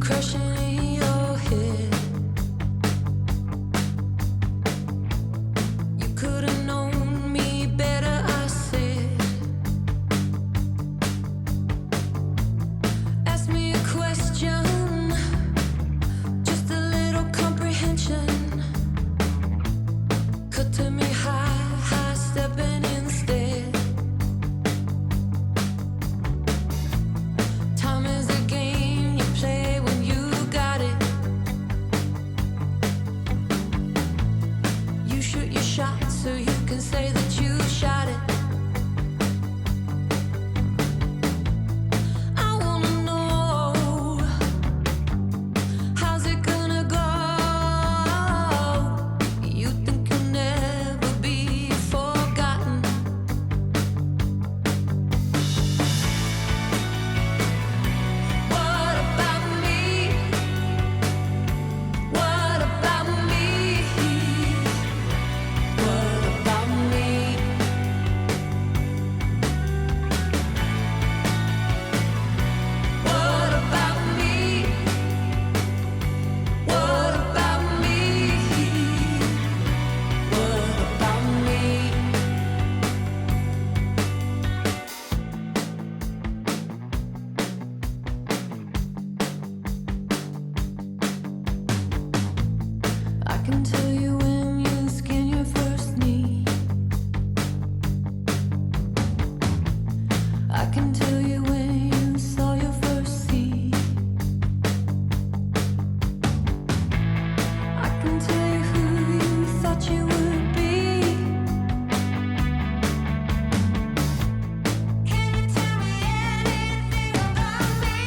crushing in your head. You could have known me better, I said. Ask me a question, just a little comprehension. Cut to me high stepping instead. Time is a game you play when you got it. You shoot your shot so you can say that you shot it. I wanna know, how's it gonna go? You think you'll never be forgotten. What about me? What about me? What about me? What about me? What about me? What about me? I can tell you when you skin your first knee. I can tell you when you saw your first seed. I can tell you who you thought you would be. Can you tell me anything about me?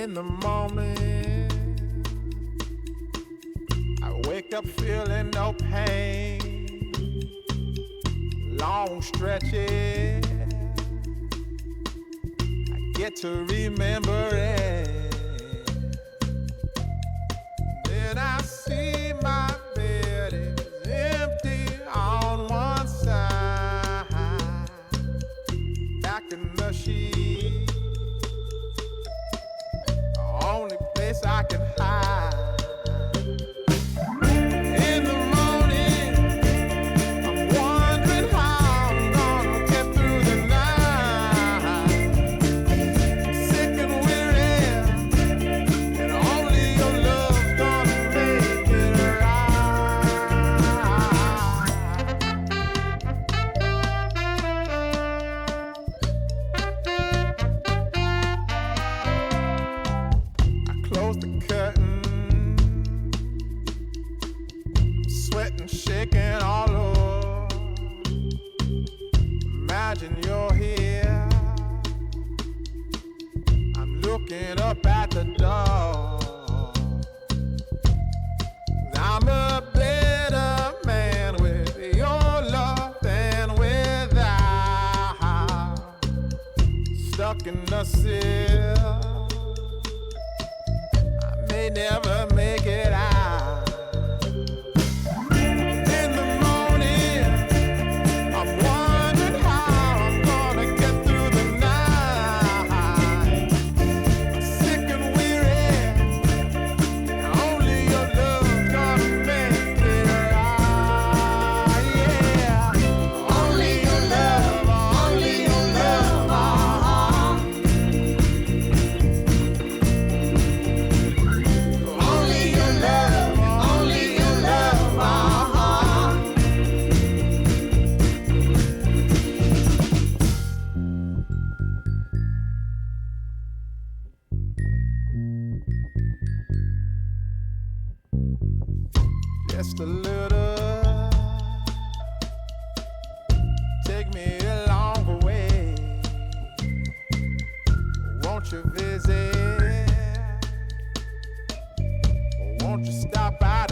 In the morning, I wake up feeling no pain. Long stretches, I get to remember it. Then I see my bed is empty on one side. Back in the sheet, the only place I can hide. In the morning, I'm wondering how I'm gonna get through the night. Sick and weary, and only your love's gonna make it I close the curtain, sweating, shaking all over. Imagine you're here. I'm looking up at the door. I'm a better man with your love than without. Stuck in the sill, I may never make it out. In the morning, I'm wondering how I'm gonna get through the night. Sick and weary, and only your love's gonna make it right. Yeah, only your love, only your love. Only your love, only your love. Just a little, take me along the way. Won't you visit? Won't you stop by